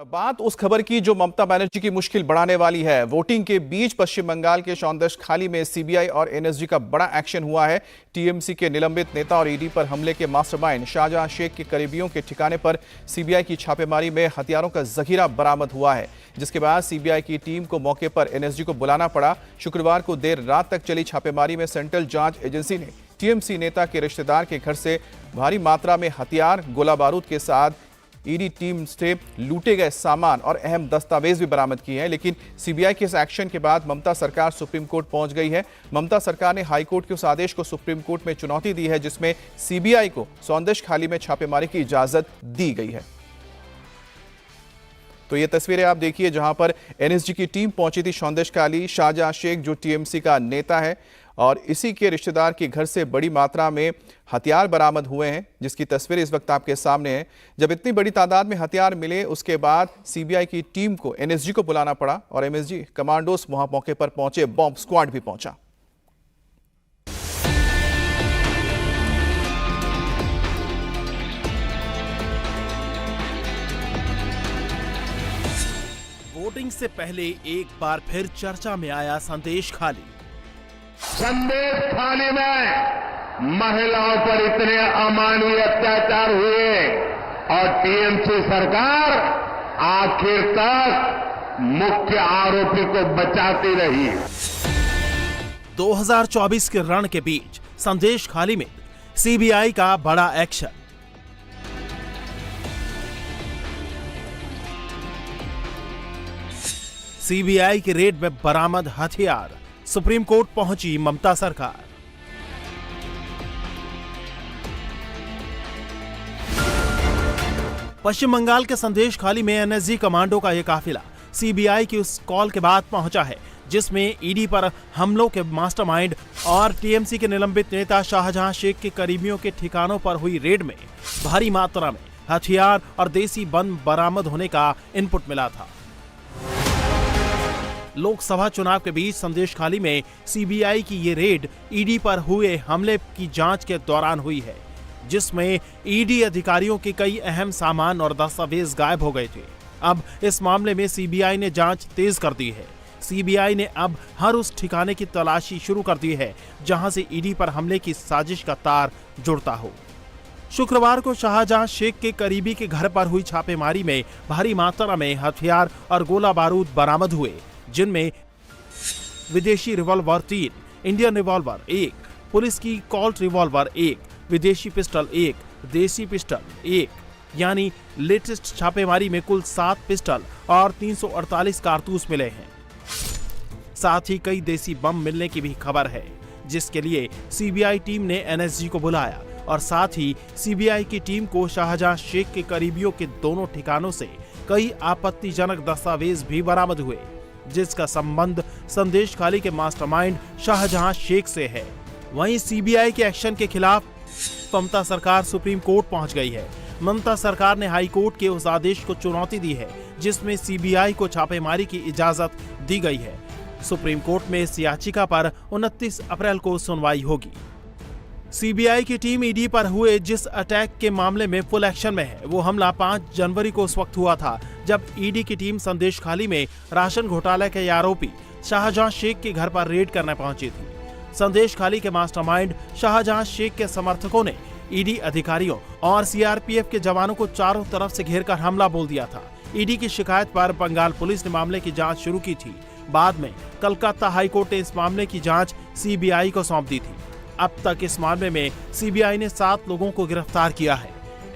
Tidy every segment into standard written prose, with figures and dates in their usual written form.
बात उस खबर की जो ममता बनर्जी की मुश्किल बढ़ाने वाली है। वोटिंग के बीच पश्चिम बंगाल के सौंदर्यखाली में सीबीआई और एनएसजी का बड़ा एक्शन हुआ है। टीएमसी के निलंबित नेता और ईडी पर हमले के मास्टरमाइंड शाहजहां शेख के करीबियों के ठिकाने पर सीबीआई की छापेमारी में हथियारों का जखीरा बरामद हुआ है, जिसके बाद सीबीआई की टीम को मौके पर एनएसजी को बुलाना पड़ा। शुक्रवार को देर रात तक चली छापेमारी में सेंट्रल जांच एजेंसी ने टीएमसी नेता के रिश्तेदार के घर से भारी मात्रा में हथियार, गोला बारूद के साथ ईडी टीम से लूटे गए सामान और अहम दस्तावेज भी बरामद किए हैं। लेकिन सीबीआई के इस एक्शन के बाद ममता सरकार सुप्रीम कोर्ट पहुंच गई है। ममता सरकार ने हाई कोर्ट के उस आदेश को सुप्रीम कोर्ट में चुनौती दी है जिसमें सीबीआई को सौंदर्यखाली में छापेमारी की इजाजत दी गई है। तो ये तस्वीरें आप देखिए जहां पर एनएसजी की टीम पहुंची थी सौंदर्यखाली। शाहजहां शेख जो टीएमसी का नेता है और इसी के रिश्तेदार के घर से बड़ी मात्रा में हथियार बरामद हुए हैं, जिसकी तस्वीर इस वक्त आपके सामने है। जब इतनी बड़ी तादाद में हथियार मिले उसके बाद सीबीआई की टीम को एनएसजी को बुलाना पड़ा और एनएसजी कमांडोज वहां मौके पर पहुंचे, बॉम्ब स्क्वाड भी पहुंचा। वोटिंग से पहले एक बार फिर चर्चा में आया संदेशखाली। संदेशखाली में महिलाओं पर इतने अमानवीय अत्याचार हुए और टीएमसी सरकार आखिर तक मुख्य आरोपी को बचाती रही। 2024 के रण के बीच संदेशखाली में सीबीआई का बड़ा एक्शन। सीबीआई के रेड में बरामद हथियार, सुप्रीम कोर्ट पहुंची ममता सरकार। पश्चिम बंगाल के संदेशखाली में एनएसजी कमांडो का यह काफिला सीबीआई की उस कॉल के बाद पहुंचा है जिसमें ईडी पर हमलों के मास्टरमाइंड और टीएमसी के निलंबित नेता शाहजहां शेख के करीबियों के ठिकानों पर हुई रेड में भारी मात्रा में हथियार और देसी बम बरामद होने का इनपुट मिला था। लोकसभा चुनाव के बीच संदेशखाली में सीबीआई की ये रेड ईडी पर हुए हमले की जांच के दौरान हुई है, जिसमें ईडी अधिकारियों के कई अहम सामान और दस्तावेज गायब हो गए थे। अब इस मामले में सीबीआई ने जांच तेज कर दी है। सीबीआई ने अब हर उस ठिकाने की तलाशी शुरू कर दी है जहां से ईडी पर हमले की साजिश का तार जुड़ता हो। शुक्रवार को शाहजहां शेख के करीबी के घर पर हुई छापेमारी में भारी मात्रा में हथियार और गोला बारूद बरामद हुए, जिनमें विदेशी रिवॉल्वर 3, इंडियन रिवॉल्वर 1, पुलिस की कॉल्ट रिवॉल्वर 1, विदेशी पिस्टल 1, देसी पिस्टल 1, यानी लेटेस्ट छापेमारी में कुल 7 पिस्टल और 348 कारतूस मिले हैं। साथ ही कई देसी बम मिलने की भी खबर है, जिसके लिए सीबीआई टीम ने एनएसजी को बुलाया और साथ ही सीबीआई की टीम को शाहजहां शेख के करीबियों के दोनों ठिकानों से कई आपत्तिजनक दस्तावेज भी बरामद हुए, जिसका संबंध संदेशखाली के मास्टरमाइंड शाहजहां शेख से है। वहीं सीबीआई के एक्शन के खिलाफ ममता सरकार सुप्रीम कोर्ट पहुंच गई है। ममता सरकार ने हाई कोर्ट के उस आदेश को चुनौती दी है जिसमें सीबीआई को छापेमारी की इजाजत दी गई है। सुप्रीम कोर्ट में इस याचिका पर 29 अप्रैल को सुनवाई होगी। सीबीआई की टीम ईडी पर हुए जिस अटैक के मामले में फुल एक्शन में है, वो हमला 5 जनवरी को उस वक्त हुआ था जब ईडी की टीम संदेशखाली में राशन घोटाले के आरोपी शाहजहां शेख के घर पर रेड करने पहुंची थी। संदेशखाली के मास्टरमाइंड शाहजहां शेख के समर्थकों ने ईडी अधिकारियों और सीआरपीएफ के जवानों को चारों तरफ से घेरकर हमला बोल दिया था। ईडी की शिकायत पर बंगाल पुलिस ने मामले की जांच शुरू की थी। बाद में कलकत्ता हाईकोर्ट ने इस मामले की जांच सीबीआई को सौंप दी थी। अब तक इस मामले में सीबीआई ने 7 लोगों को गिरफ्तार किया है।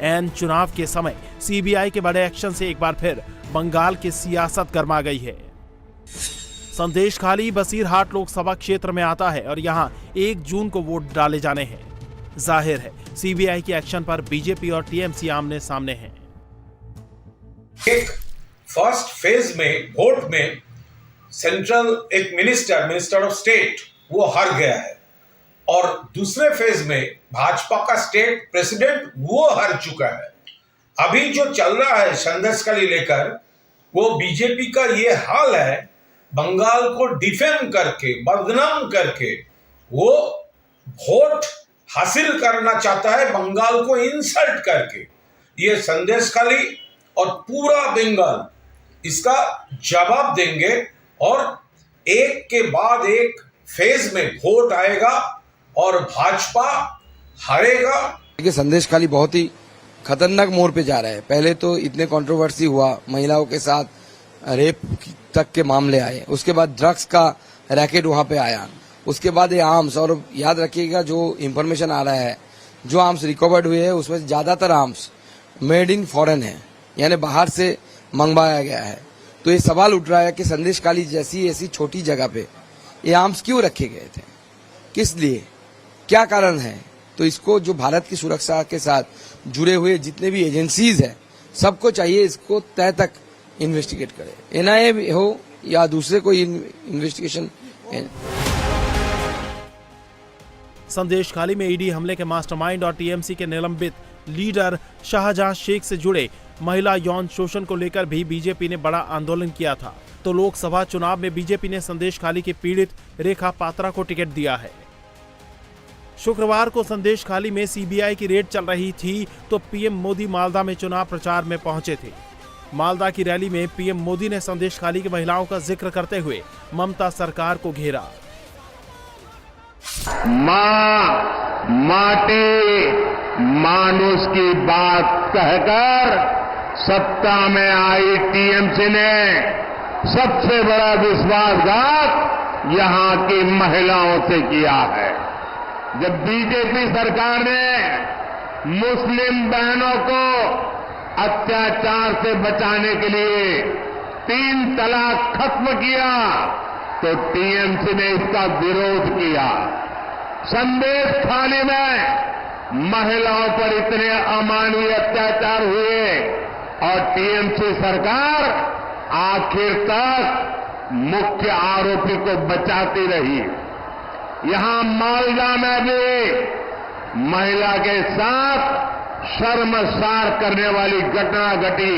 एन चुनाव के समय सीबीआई के बड़े एक्शन से एक बार फिर बंगाल की सियासत गर्मा गई है। संदेशखाली बसीरहाट लोकसभा क्षेत्र में आता है और यहां 1 जून को वोट डाले जाने हैं। जाहिर है सीबीआई के एक्शन पर बीजेपी और टीएमसी आमने सामने हैं। एक फर्स्ट फेज में वोट में सेंट्रल एक मिनिस्टर ऑफ स्टेट वो हार गया है और दूसरे फेज में भाजपा का स्टेट प्रेसिडेंट वो हार चुका है। अभी जो चल रहा है संदेशखाली लेकर, वो बीजेपी का ये हाल है, बंगाल को डिफेम करके, बदनाम करके वो वोट हासिल करना चाहता है, बंगाल को इंसल्ट करके। ये संदेशखाली और पूरा बंगाल इसका जवाब देंगे और एक के बाद एक फेज में वोट आएगा और भाजपा हारेगा। देखिए, संदेश खाली बहुत ही खतरनाक मोड़ पे जा रहा है। पहले तो इतने कंट्रोवर्सी हुआ, महिलाओं के साथ रेप तक के मामले आए, उसके बाद ड्रग्स का रैकेट वहां पे आया, उसके बाद ये आर्म्स, और याद रखिएगा जो इन्फॉर्मेशन आ रहा है, जो आर्म्स रिकवर्ड हुए हैं उसमें ज्यादातर आर्म्स मेड इन फॉरेन है, यानी बाहर से मंगवाया गया है। तो ये सवाल उठ रहा है कि संदेश खाली जैसी ऐसी छोटी जगह पे ये आर्म्स क्यों रखे गए थे, किस लिए, क्या कारण है। तो इसको जो भारत की सुरक्षा के साथ जुड़े हुए जितने भी एजेंसीज हैं, सबको चाहिए इसको तय तक इन्वेस्टिगेट करे, एनआईए हो या दूसरे कोई इन्वेस्टिगेशन। संदेश खाली में ईडी हमले के मास्टरमाइंड और टीएमसी के निलंबित लीडर शाहजहां शेख से जुड़े महिला यौन शोषण को लेकर भी बीजेपी ने बड़ा आंदोलन किया था। तो लोकसभा चुनाव में बीजेपी ने संदेश खाली की पीड़ित रेखा पात्रा को टिकट दिया है। शुक्रवार को संदेश खाली में सीबीआई की रेड चल रही थी तो पीएम मोदी मालदा में चुनाव प्रचार में पहुंचे थे। मालदा की रैली में पीएम मोदी ने संदेश खाली की महिलाओं का जिक्र करते हुए ममता सरकार को घेरा। मां, माटी, मानुष की बात कहकर सत्ता में आई टीएमसी ने सबसे बड़ा विश्वासघात यहां की महिलाओं से किया है। जब बीजेपी सरकार ने मुस्लिम बहनों को अत्याचार से बचाने के लिए 3 तलाक खत्म किया तो टीएमसी ने इसका विरोध किया। संदेश खाली में महिलाओं पर इतने अमानवीय अत्याचार हुए और टीएमसी सरकार आखिर तक मुख्य आरोपी को बचाती रही। यहां मालदा में भी महिला के साथ शर्मसार करने वाली घटना घटी,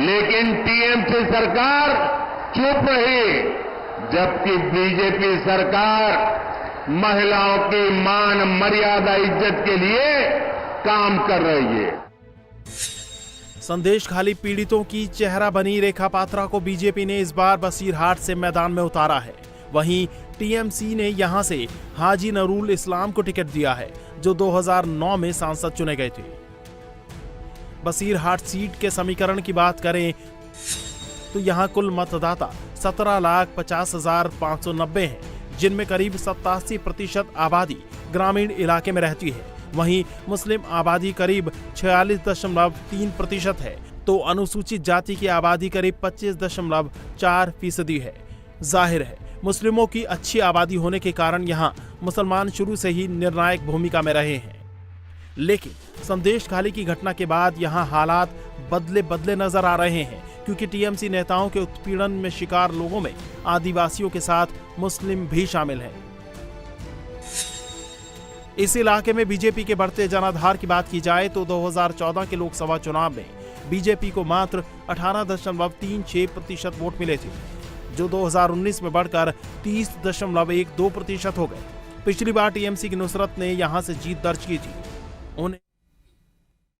लेकिन टीएमसी सरकार चुप रही, जबकि बीजेपी सरकार महिलाओं की मान मर्यादा इज्जत के लिए काम कर रही है। संदेश खाली पीड़ितों की चेहरा बनी रेखा पात्रा को बीजेपी ने इस बार बसीरहाट से मैदान में उतारा है। वहीं टीएमसी ने यहां से हाजी नरूल इस्लाम को टिकट दिया है, जो 2009 में सांसद चुने गए थे। बसीरहाट सीट के समीकरण की बात करें तो यहां कुल मतदाता 17,50,590 हैं, जिनमें करीब 87% आबादी ग्रामीण इलाके में रहती है। वहीं मुस्लिम आबादी करीब 46.3% है, तो अनुसूचित जाति की आबादी करीब 25.4% है। जाहिर है, मुस्लिमों की अच्छी आबादी होने के कारण यहां मुसलमान शुरू से ही निर्णायक भूमिका में रहे हैं। लेकिन संदेश खाली की घटना के बाद यहां हालात बदले नजर आ रहे हैं, क्योंकि टीएमसी नेताओं के उत्पीड़न में शिकार लोगों में आदिवासियों के साथ मुस्लिम भी शामिल हैं। इस इलाके में बीजेपी के बढ़ते जनाधार की बात की जाए तो 2014 के लोकसभा चुनाव में बीजेपी को मात्र 18.36% वोट मिले थे, जो 2019 में बढ़कर 30.12% हो गए। पिछली बार टीएमसी की नुसरत ने यहां से जीत दर्ज की थी। उन्हें